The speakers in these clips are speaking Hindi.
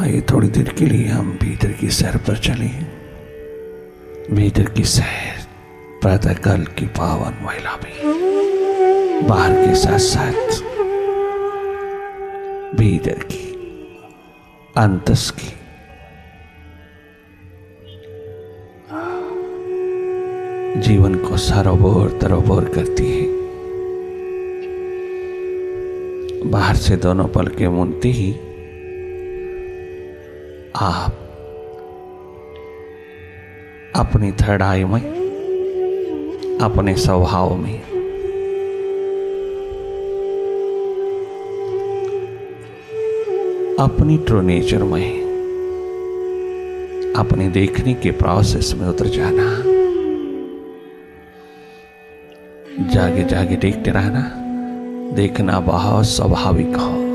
आइए थोड़ी देर के लिए हम भीतर की सैर पर चलें। भीतर की सैर प्रातःकाल की पावन महिला भी, बाहर के साथ साथ भीतर की, अंतस की। जीवन को सरोवर तरोवर करती है। बाहर से दोनों पलकें मूंदते ही आप अपनी थर्ड आई में, अपने स्वभाव में अपनी ट्रू नेचर में, अपने देखने के प्रोसेस में उतर जाना। जागे जागे देखते रहना। देखना बहुत स्वाभाविक हो।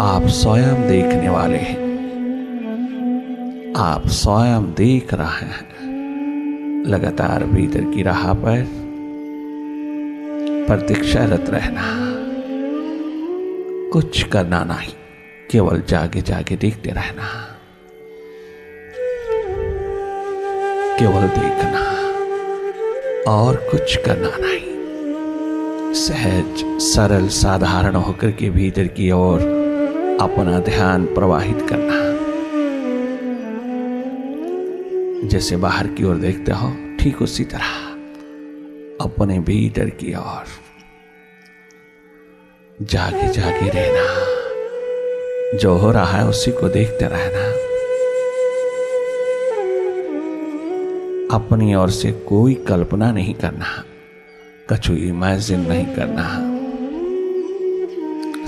आप स्वयं देखने वाले हैं। आप स्वयं देख रहे हैं। लगातार भीतर की राह पर प्रतीक्षारत रहना। कुछ करना नहीं, केवल जागे जागे देखते रहना। केवल देखना और कुछ करना नहीं। सहज सरल साधारण होकर के भीतर की ओर अपना ध्यान प्रवाहित करना। जैसे बाहर की ओर देखते हो, ठीक उसी तरह अपने भीतर की ओर जागे जागे रहना। जो हो रहा है उसी को देखते रहना। अपनी ओर से कोई कल्पना नहीं करना, कछु इमेजिन नहीं करना।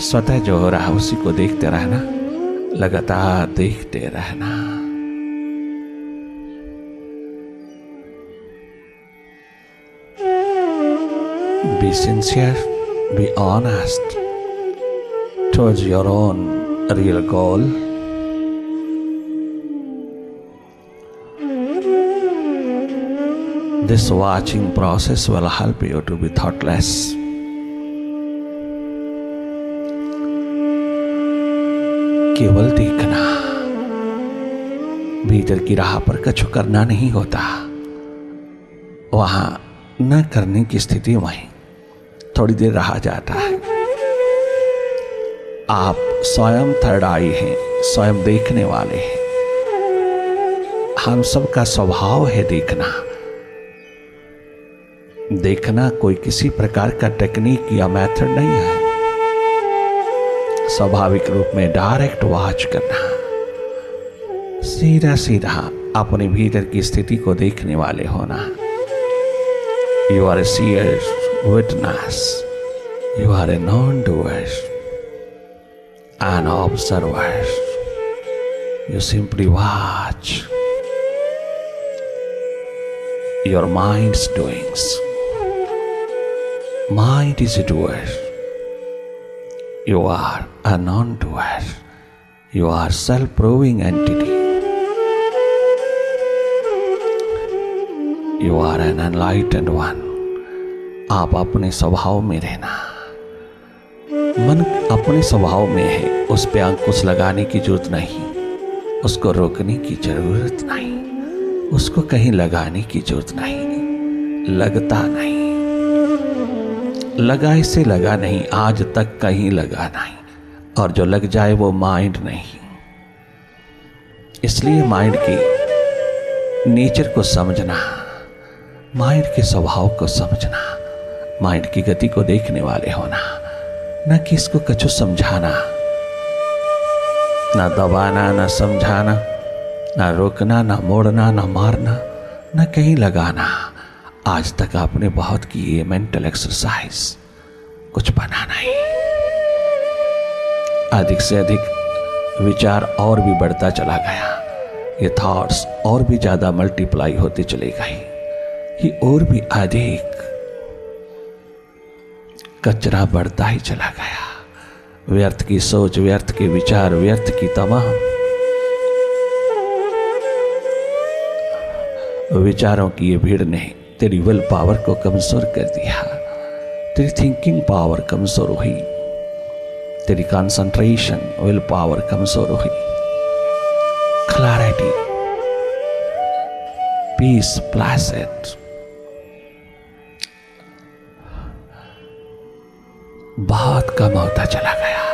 स्वतः जो हो रहा है उसी को देखते रहना। लगातार देखते रहना। Be sincere, be honest towards your own real goal. This watching process will help you to be thoughtless. केवल देखना। भीतर की राह पर कछु करना नहीं होता। वहां न करने की स्थिति में थोड़ी देर रहा जाता है। आप स्वयं थर्ड आई हैं, स्वयं देखने वाले हैं। हम सबका स्वभाव है देखना। देखना कोई किसी प्रकार का टेक्निक या मेथड नहीं है। स्वाभाविक रूप में डायरेक्ट वॉच करना। सीधा सीधा अपने भीतर की स्थिति को देखने वाले होना। You are a seer witness, you are a non doer, an observer. You simply watch your mind's doings. Mind is a doer. You are a non-doer. You are self-proving entity. You are an enlightened one. आप अपने स्वभाव में रहना। मन अपने स्वभाव में है, उस पे अंकुश लगाने की जरूरत नहीं, उसको रोकने की जरूरत नहीं, उसको कहीं लगाने की जरूरत नहीं। लगता नहीं, लगा इसे लगा नहीं, आज तक कहीं लगा नहीं। और जो लग जाए वो माइंड नहीं। इसलिए माइंड की नेचर को समझना, माइंड के स्वभाव को समझना, माइंड की गति को देखने वाले होना। न कि इसको कछु समझाना, ना दबाना, ना समझाना, ना रोकना, ना मोड़ना, ना मारना, न कहीं लगाना। आज तक आपने बहुत की ये मेंटल एक्सरसाइज, कुछ बना नहीं। अधिक से अधिक विचार और भी बढ़ता चला गया। ये थॉट्स और भी ज्यादा मल्टीप्लाई होते चले गए। ये और भी अधिक कचरा बढ़ता ही चला गया। व्यर्थ की सोच, व्यर्थ के विचार, व्यर्थ की तमाम विचारों की ये भीड़ ने तेरी विल पावर को कमजोर कर दिया। तेरी थिंकिंग पावर कमजोर हुई। तेरी कंसंट्रेशन, विल पावर कमजोर हुई, क्लैरिटी, पीस, प्लेसेंट, बहुत कम होता चला गया।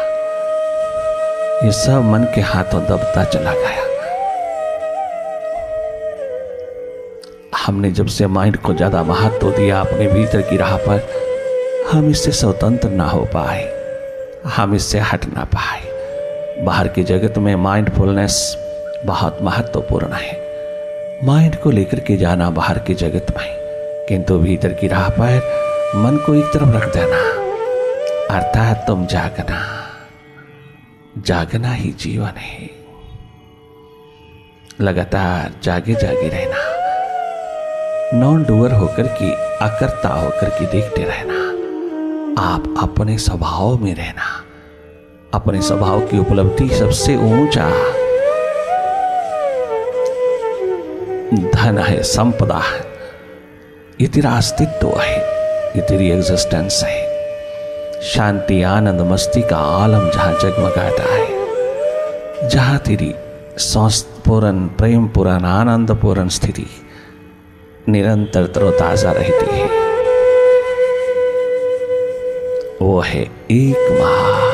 ये सब मन के हाथों दबता चला गया। हमने जब से माइंड को ज्यादा महत्व दिया अपने भीतर की राह पर, हम इससे स्वतंत्र ना हो पाए, हम इससे हट ना पाए। बाहर के जगत में माइंडफुलनेस बहुत महत्वपूर्ण है, माइंड को लेकर के जाना बाहर के जगत में, किंतु भीतर की राह पर मन को एक तरफ रख देना, अर्थात तुम जागना। जागना ही जीवन है, लगातार जागे जागे रहना, नॉन डूअर होकर के, अकर्ता होकर के देखते रहना। आप अपने स्वभाव में रहना, अपने स्वभाव की उपलब्धि सबसे ऊंचा धन है, संपदा है, ये तेरा अस्तित्व है, ये तेरी एग्जिस्टेंस है। शांति, आनंद, मस्ती का आलम जहां जगमगाता है, जहां तेरी स्वस्थपूर्ण, प्रेम पूर्ण, आनंद पूर्ण स्थिति निरंतर तरोताजा रहती है, वो है एकमात्र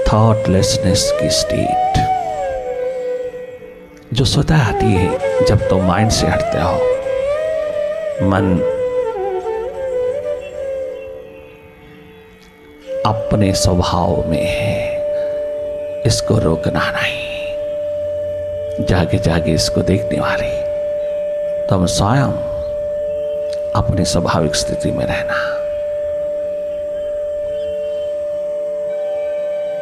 थॉटलेसनेस की स्टेट, जो स्वतः आती है जब तुम माइंड से हटते हो। मन अपने स्वभाव में है, इसको रोकना नहीं। जागे जागे इसको देखने वाले तुम स्वयं अपनी स्वाभाविक स्थिति में रहना।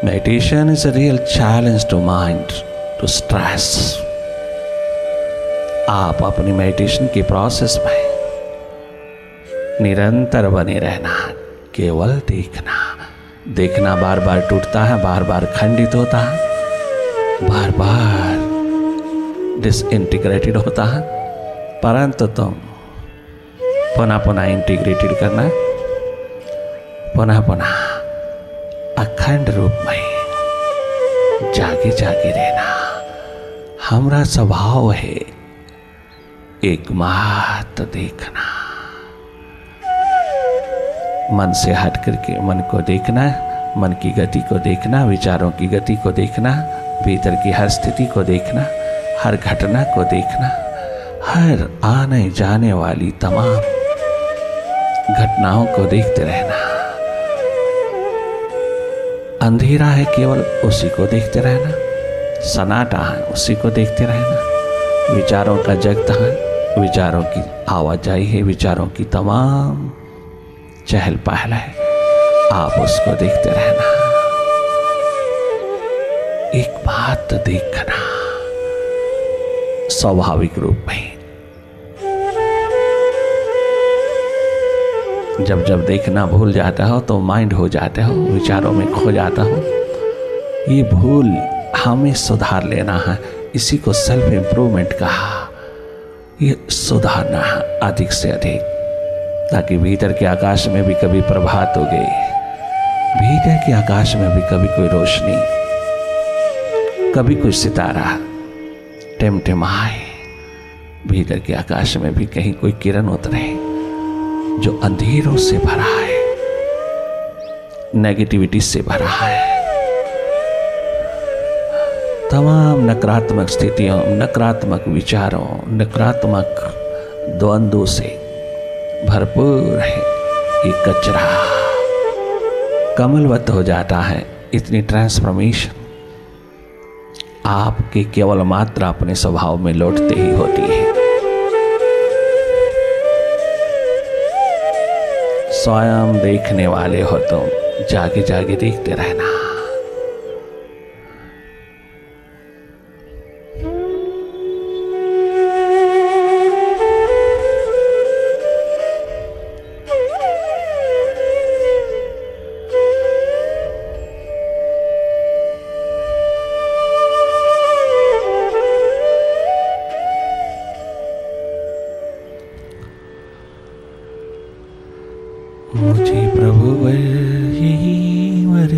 Meditation is a real challenge to mind, to stress. आप अपनी मेडिटेशन के प्रोसेस में निरंतर बने रहना, केवल देखना। देखना बार बार टूटता है, बार बार खंडित होता है, बार बार डिसइंटीग्रेटेड होता है, परंतु तुम पुनः पुनः इंटीग्रेटेड करना, पुनः पुनः अखंड रूप में जागे जागे रहना। हमारा स्वभाव है एकमात्र देखना। मन से हट करके मन को देखना, मन की गति को देखना, विचारों की गति को देखना, भीतर की हर स्थिति को देखना, हर घटना को देखना, हर आने जाने वाली तमाम घटनाओं को देखते रहना। अंधेरा है, केवल उसी को देखते रहना। सन्नाटा है, उसी को देखते रहना। विचारों का जगत है, विचारों की आवाजाही है, विचारों की तमाम चहल पहल है, आप उसको देखते रहना। एक बात देखना स्वाभाविक रूप में। जब जब देखना भूल जाता हो तो माइंड हो जाते हो, विचारों में खो जाता हो। ये भूल हमें सुधार लेना है, इसी को सेल्फ इंप्रूवमेंट कहा। ये सुधारना है अधिक से अधिक, ताकि भीतर के आकाश में भी कभी प्रभात हो गई, भीतर के आकाश में भी कभी कोई रोशनी, कभी कोई सितारा टिमटिमाए, भीतर के आकाश में भी कहीं कोई किरण उतरे जो अंधेरों से भरा है, नेगेटिविटी से भरा है, तमाम नकारात्मक स्थितियों, नकारात्मक विचारों, नकारात्मक द्वंद्वों से भरपूर है। ये कचरा कमलवत हो जाता है। इतनी ट्रांसफॉर्मेशन आपके केवल मात्र अपने स्वभाव में लौटते ही होती है। स्वयं देखने वाले हो तुम, जागे जागे देखते रहना। मुझे प्रभु यही वर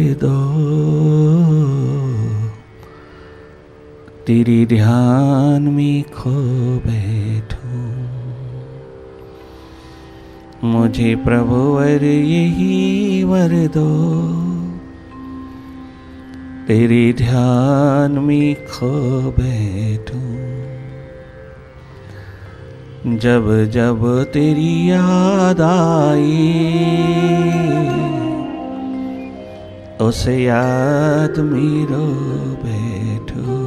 तेरे ध्यान में खो बैठूं। मुझे प्रभुवर यही वर दो, तेरे ध्यान में खो बैठूं। जब जब तेरी याद आए, उस याद में रो बैठो।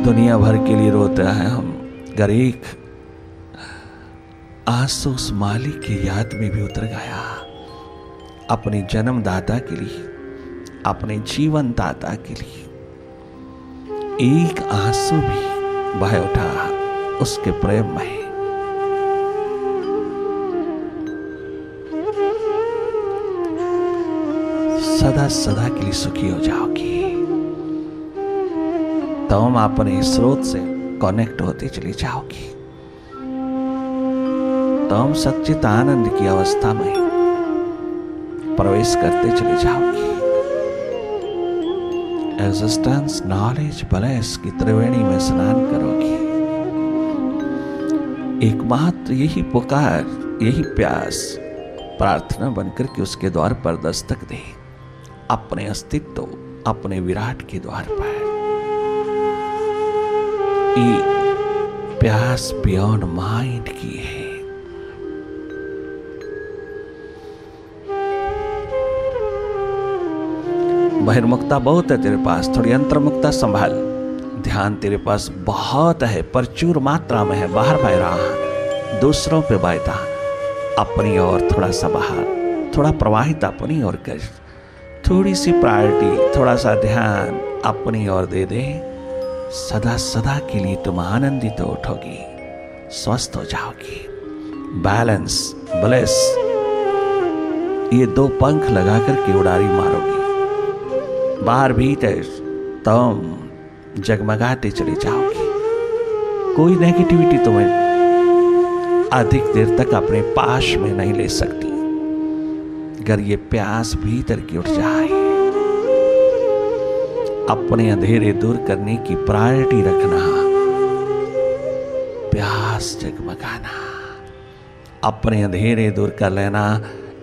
दुनिया भर के लिए रोता है हम, अगर एक आंसू उस मालिक की याद में भी उतर गया, अपने जन्मदाता के लिए, अपने जीवन दाता के लिए एक आंसू भी बह उठा उसके प्रेम में, सदा सदा के लिए सुखी हो जाओगी। तुम अपने स्रोत से कनेक्ट होती चली जाओगी। तुम सच्चित आनंद की अवस्था में प्रवेश करते चले जाओगी। एग्जिस्टेंस नॉलेज ब्लेस की त्रिवेणी में स्नान करोगी। एकमात्र यही पुकार, यही प्यास प्रार्थना बनकर के उसके द्वार पर दस्तक दे, अपने अस्तित्व, अपने विराट के द्वार पर। ये प्यास बियॉन्ड माइंड की है। बहिर्मुक्ता बहुत है तेरे पास, थोड़ी अंतर्मुक्ता संभाल। ध्यान तेरे पास बहुत है, प्रचुर मात्रा में है, बाहर बह रहा है, दूसरों पे बहता, अपनी ओर थोड़ा सा बाहर, थोड़ा प्रवाहित अपनी ओर कर। थोड़ी सी प्रायोरिटी, थोड़ा सा ध्यान अपनी ओर दे दे। सदा सदा के लिए तुम आनंदित तो उठोगी, स्वस्थ हो जाओगी। बैलेंस, ब्लेस, ये दो पंख लगा करके उड़ारी मारोगी। बाहर भीतर तुम जगमगाते चले जाओगी। कोई नेगेटिविटी तुम्हें अधिक देर तक अपने पास में नहीं ले सकती। अगर ये प्यास भीतर की उठ जाए, अपने अंधेरे दूर करने की प्रायोरिटी रखना, प्यास जगमगाना, अपने अंधेरे दूर कर लेना,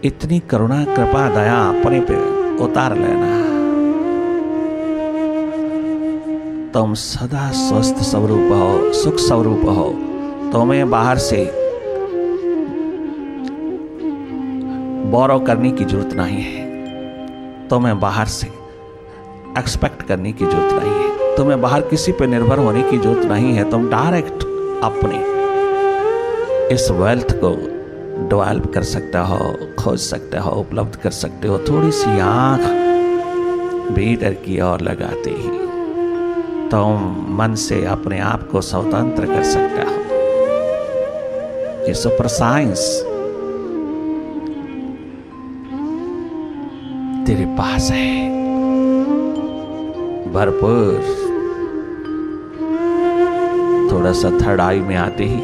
इतनी करुणा कृपा दया अपने पे उतार लेना। तुम सदा स्वस्थ स्वरूप हो, सुख स्वरूप हो। तुम्हें बाहर से बोरो करने की जरूरत नहीं है। तुम्हें बाहर से एक्सपेक्ट करने की जरूरत नहीं है। तुम्हें बाहर किसी पे निर्भर होने की जरूरत नहीं है। तुम डायरेक्ट अपने इस वेल्थ को डेवलप कर सकते हो, खोज सकते हो, उपलब्ध कर सकते हो। थोड़ी सी आंख भीतर की ओर लगाते ही तुम मन से अपने आप को स्वतंत्र कर सकते हो। ये सुपर साइंस तेरे पास है, भरपूर। थोड़ा सा थर्ड आई में आते ही,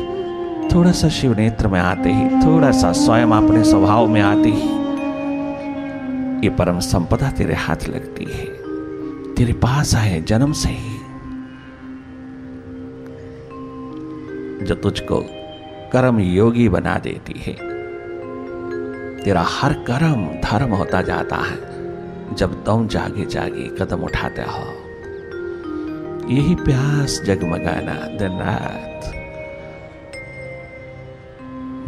थोड़ा सा शिव नेत्र में आते ही, थोड़ा सा स्वयं अपने स्वभाव में आते ही, ये परम संपदा तेरे हाथ लगती है, तेरे पास है जन्म से ही, जो तुझको कर्म योगी बना देती है। तेरा हर कर्म धर्म होता जाता है जब तुम जागे जागे कदम उठाते हो। यही प्यास जगमगाना दिन रात।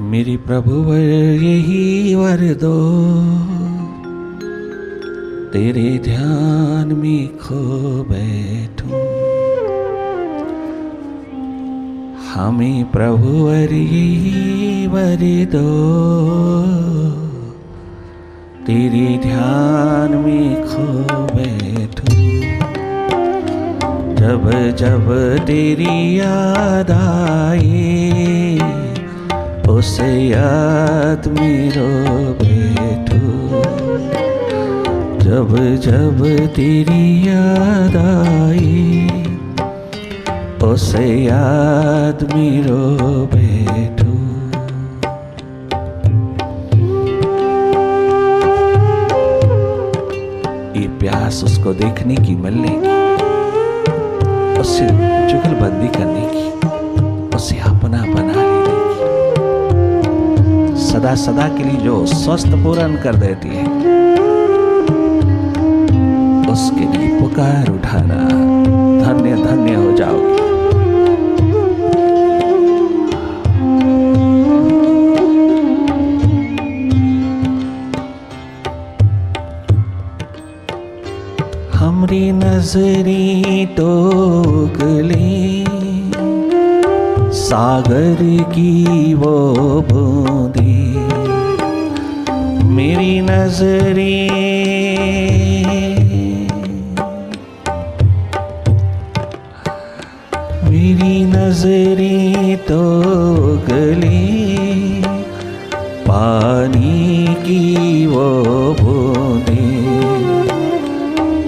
मेरे प्रभु यही वर दो, तेरे ध्यान में खो बैठूं। हमें प्रभुवर यही वर दो, तेरे ध्यान में खो बैठूं। जब जब तेरी याद आए, उस याद में रो बैठूं। जब जब तेरी याद आए, उस याद में रो बैठूं। ये प्यास उसको देखने की, मिलने की, उससे जुगलबंदी करने की, उसे अपना बना लेने की, सदा सदा के लिए जो स्वस्थ पूर्ण कर देती है, उसके लिए पुकार उठाना, धन्य धन्य हो जाओगे। हमरी नजरी टोकले सागर की वो बूंदे, मेरी नजरी टोकले पानी की वो बूंदे,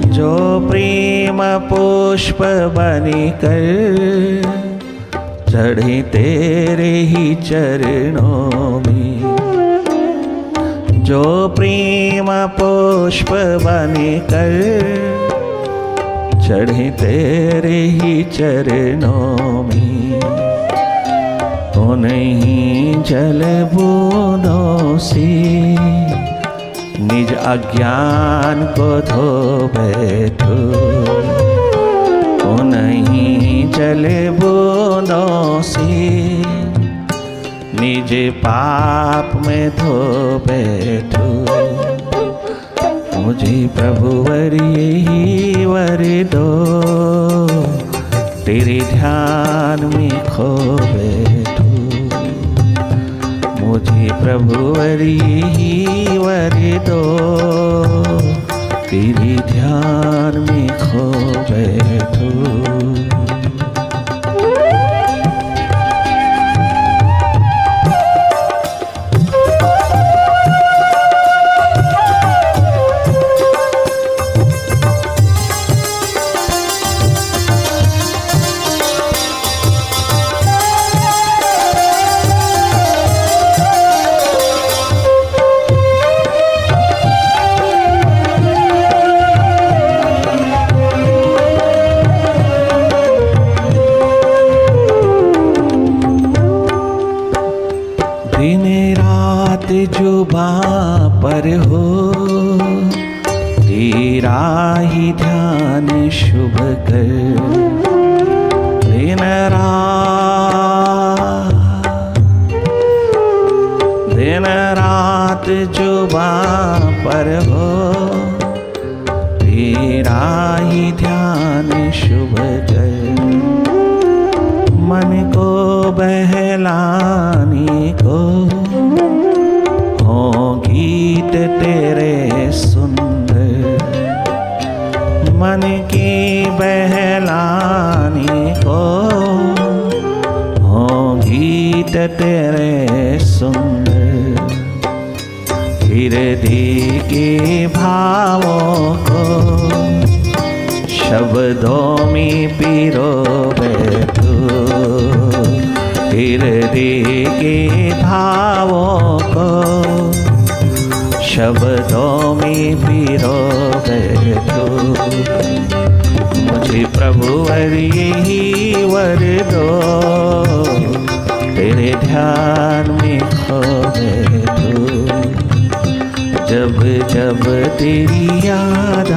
जो प्रेम पुष्प बनकर चढ़े तेरे ही चरणों में, जो प्रेम पुष्प बनकर चढ़े तेरे ही चरणों में, तो नहीं जल बूंदों से निज अज्ञान को धो बैठो, तो नहीं जल बूंदों से निज पाप में धो बैठो। मुझे प्रभु वर यही वर दो, तेरे ध्यान में खो बैठो। मुझे प्रभु वर यही वर दो, तेरे ध्यान में खो बैठो। दिन रात जुबां पर हो तेरा ही ध्यान शुभ कर, दिन रात जुबां पर हो तेरा ही ध्यान शुभ कर, मन को बहलाने को हो गीत तेरे सुंदर, मन की बहलाने को हो गीत तेरे सुंदर, हृदय के भावों को शब्दों में पिरो बैठो, हृदय के भावों को शब्दों में पिरो बैठो। मुझे प्रभु वर यही वर दो, तेरे ध्यान में खो बैठो। जब जब तेरी याद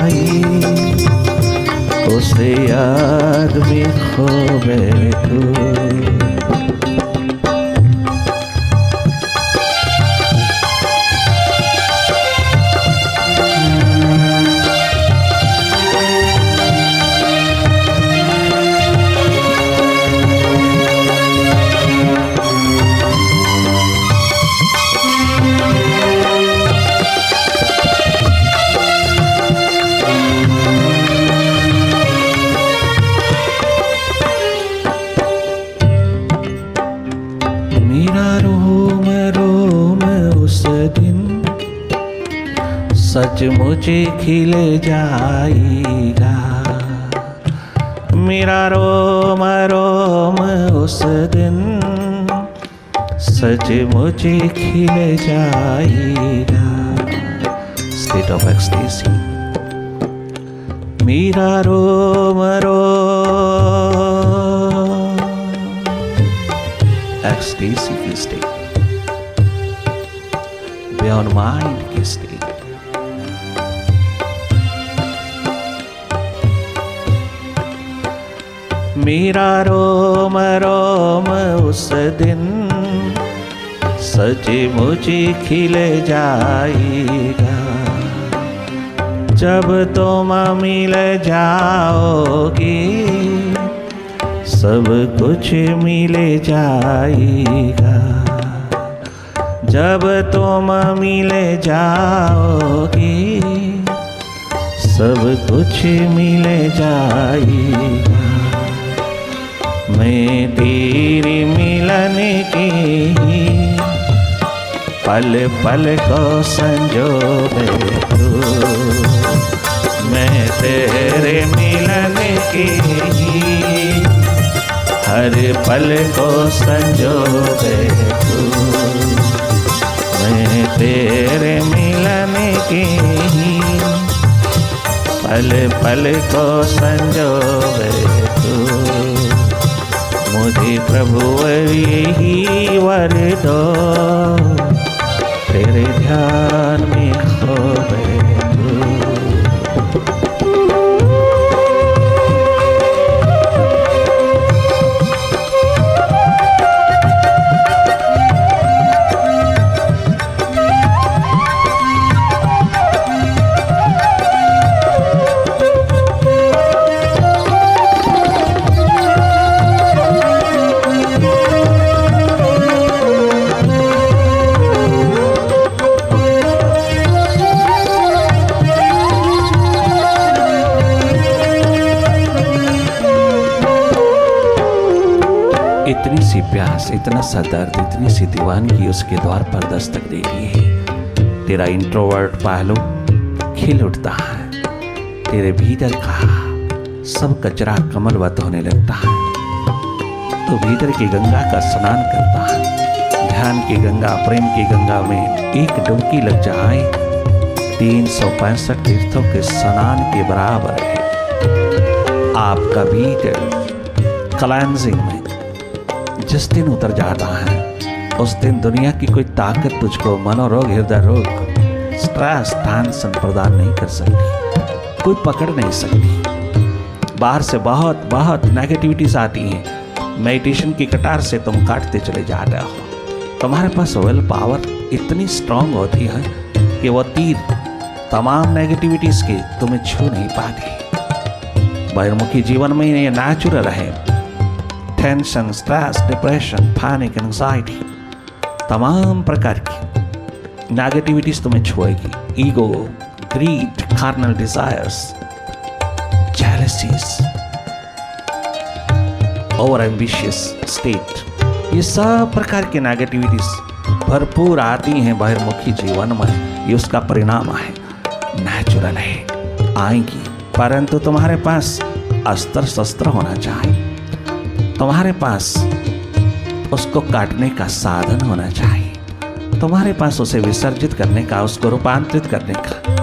आई, उस याद में खो बैठो। सचमुच खिल जाएगा, मेरा रोम रोम उस दिन सचमुच खिल जाएगा। State of ecstasy. मेरा रोम रोम एक्सटेसी की स्टेट, बियॉन्ड माइंड की स्टेट। मेरा रोम रोम उस दिन सचमुच खिल जाएगा, जब तुम मिल जाओगे सब कुछ मिल जाएगा, जब तुम मिल जाओगे सब कुछ मिल जाएगा। मैं तेरे मिलन के ही पल पल को संजो बैठूं, मैं तेरे मिलन के ही हर पल को संजो बैठूं, मैं तेरे मिलन के ही पल पल को संजो बैठूं। मुझे प्रभु यही वर दो, तेरे ध्यान में खो बैठूं। इतनी सी प्यास, इतना सा दर्द, इतनी सी दीवानगी उसके द्वार पर दस्तक दे रही है। तेरा इंट्रोवर्ट पहलू खिल उठता है, तेरे भीतर का सब कचरा कमलवत होने लगता है। तो भीतर की गंगा का स्नान करता है, ध्यान की गंगा, प्रेम की गंगा में एक डुबकी लग जाए 365 तीर्थों के स्नान के बराबर है। आपका भीतर क्लेंजिंग में जिस दिन उतर जाता है उस दिन दुनिया की कोई ताकत तुझको मनोरोग, हृदय रोग, स्ट्रेस, टेंशन प्रदान नहीं कर सकती, कोई पकड़ नहीं सकती। बाहर से बहुत बहुत नेगेटिविटीज आती हैं, मेडिटेशन की कटार से तुम काटते चले जा रहे हो। तुम्हारे पास विल पावर इतनी स्ट्रांग होती है कि वो तीर तमाम नेगेटिविटीज के तुम्हें छू नहीं पाती। बहिर्मुखी जीवन में ये नेचुरल है। Tension, stress, depression, panic, anxiety, तमाम प्रकार की नेगेटिविटीज तुम्हें छुएगी। Ego, greed, carnal desires, jealousies, over ambitious state, ये सब प्रकार की नेगेटिविटीज भरपूर आती हैं बहिर्मुखी जीवन में। ये उसका परिणाम है, नेचुरल है, आएंगी। परंतु तुम्हारे पास अस्त्र शस्त्र होना चाहिए, तुम्हारे पास उसको काटने का साधन होना चाहिए, तुम्हारे पास उसे विसर्जित करने का, उसको रूपांतरित करने का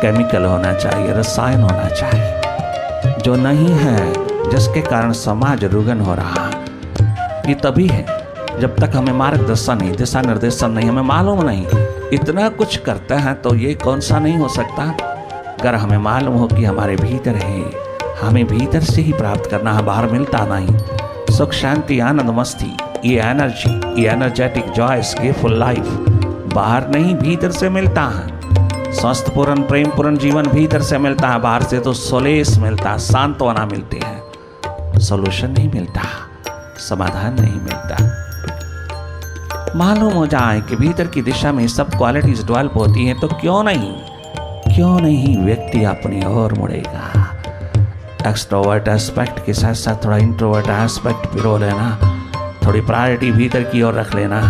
केमिकल होना चाहिए, रसायन होना चाहिए, जो नहीं है, जिसके कारण समाज रुग्ण हो रहा है। ये तभी है जब तक हमें मार्गदर्शन नहीं, दिशा निर्देशन नहीं, हमें मालूम नहीं। इतना कुछ करते हैं तो ये कौन सा नहीं हो सकता। अगर हमें मालूम हो कि हमारे भीतर है, हमें भीतर से ही प्राप्त करना है, बाहर मिलता नहीं। सुख, शांति, आनंद, मस्ती, ये एनर्जी, ये एनर्जेटिक, जॉयस, गिवफुल लाइफ बाहर नहीं, भीतर से मिलता है। स्वस्थ पूर्ण, प्रेम पूर्ण जीवन भीतर से मिलता है, बाहर से तो सोलेस मिलता है, सांत्वना मिलती है, सोल्यूशन नहीं मिलता, समाधान नहीं मिलता। मालूम हो जाए कि भीतर की दिशा में सब क्वालिटीज डेवलप होती हैं तो क्यों नहीं व्यक्ति अपनी ओर मुड़ेगा। एक्सट्रोवर्ट एस्पेक्ट के साथ साथ थोड़ा इंट्रोवर्ट एस्पेक्ट पिरो लेना, थोड़ी प्रायोरिटी भीतर की ओर रख लेना,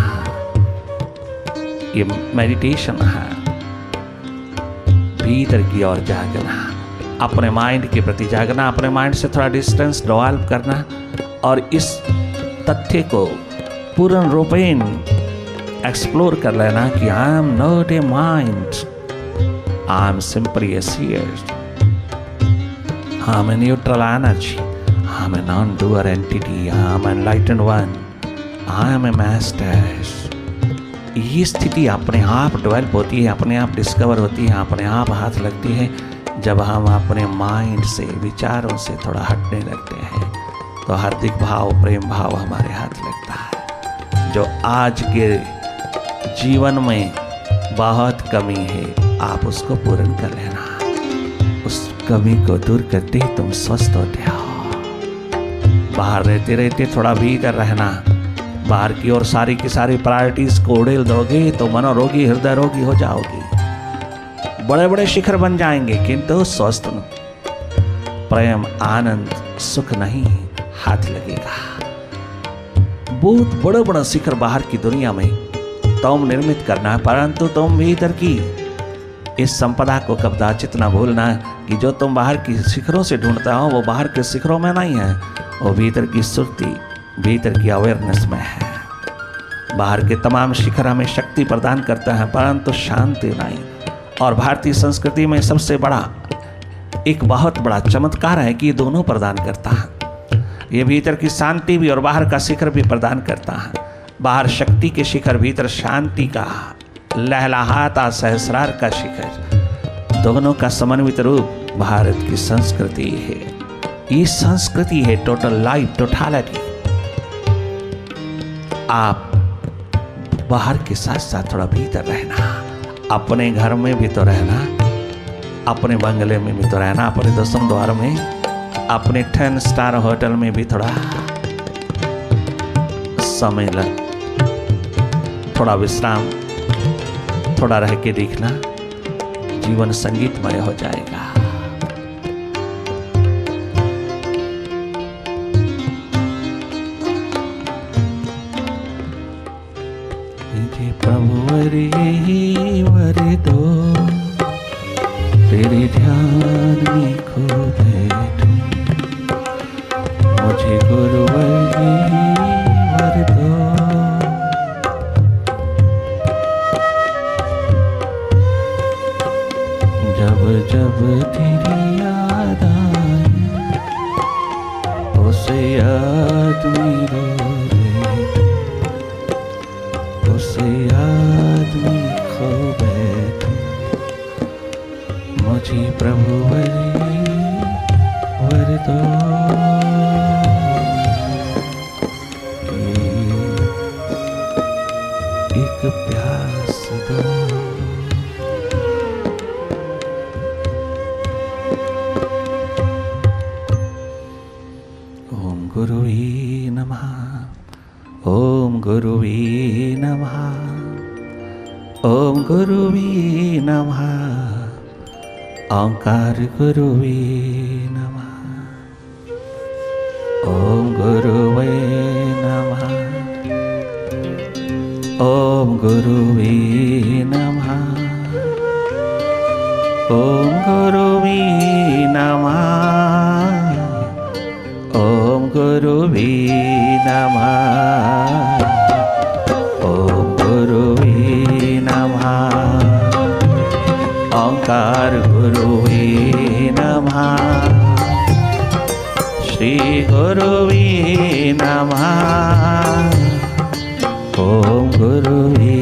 ये मेडिटेशन है। भीतर की ओर जागना, अपने माइंड के प्रति जागना, अपने माइंड से थोड़ा डिस्टेंस डेवलप करना और इस तथ्य को पूर्ण रूपेण एक्सप्लोर कर लेना कि I am not a mind, I am simply a seer, I am a neutral energy, I am a non-doer entity, I am an enlightened one, I am a master. ये स्थिति अपने आप डेवलप होती है, अपने आप डिस्कवर होती है, अपने आप हाथ लगती है जब हम अपने माइंड से, विचारों से थोड़ा हटने लगते हैं, तो हार्दिक भाव, प्रेम भाव हमारे हाथ लगता है। जो आज के जीवन में बहुत कमी है, आप उसको पूर्ण कर लेना। उस कमी को दूर करते ही तुम स्वस्थ होते हो। बाहर रहते रहते थोड़ा भीतर रहना। बाहर की ओर सारी की सारी प्रायोरिटीज को उड़ेल दोगे तो मनोरोगी, हृदय रोगी हो जाओगे। बड़े बड़े शिखर बन जाएंगे किंतु स्वस्थ प्रेम, आनंद, सुख नहीं हाथ लगेगा। बहुत बड़ा बड़ा शिखर बाहर की दुनिया में तुम निर्मित करना है, परंतु तुम भीतर की इस संपदा को कदाचित न भूलना कि जो तुम बाहर की शिखरों से ढूंढता हो वो बाहर के शिखरों में नहीं है, वो भीतर की सुरती, भीतर की अवेयरनेस में है। बाहर के तमाम शिखर हमें शक्ति प्रदान करता है परंतु शांति नहीं। और भारतीय संस्कृति में सबसे बड़ा, एक बहुत बड़ा चमत्कार है कि ये दोनों प्रदान करता है। ये भीतर की शांति भी और बाहर का शिखर भी प्रदान करता है। बाहर शक्ति के शिखर, भीतर शांति का लहलहाता सहस्रार का शिखर, दोनों का समन्वित रूप भारत की संस्कृति है। ये संस्कृति है टोटल लाइफ, टोटालिटी। आप बाहर के साथ साथ थोड़ा भीतर रहना, अपने घर में भी तो रहना, अपने बंगले में भी तो रहना, अपने दसम द्वार में, अपने 10 स्टार होटल में भी थोड़ा समय लग, थोड़ा विश्राम, थोड़ा रह के देखना, जीवन संगीतमय हो जाएगा। प्रभु वर दो, तेरे ध्यान में खो बैठूं, मुझे गुरुवर दो। जब जब तेरी याद आए, उसे याद में रो बैठूं, उसे याद में खो बैठूं, मुझे प्रभु वर दो। एक प्यास दो। ओम गुरुवे नमः, ओम गुरुवे नमः, ओम गुरुवे नमः, ओंकार गुरुवे नमः, ओम गुरुवे नमः, ओम गुरुवे नमः, ओम गुरुवे नमः, ओम गुरुवे नमः, ओम गुरुवे नमः, ओंकार गुरुवे नमः, श्री गुरुवे नमः, ओम गुरुवे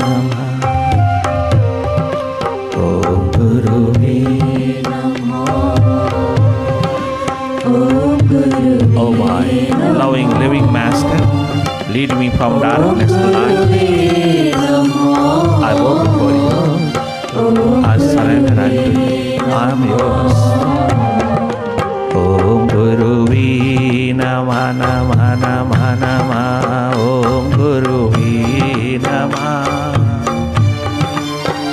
नमः, ओम गुरुवे नमः, ओम गुरुवे। Oh my loving living master, lead me from darkness to light. I walk before you, I surrender unto you, I am yours. Om Guruve Namah Namah Namah Namah, Om Guruve Namah,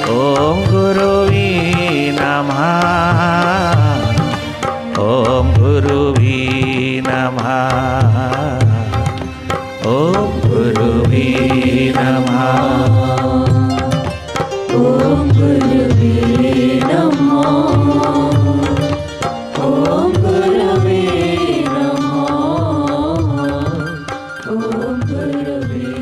Om Guruve Namah, Om Guruve Namah, Om Guruve Namah, Om Guruve Namah, Om Guruve Namah, Om Guruve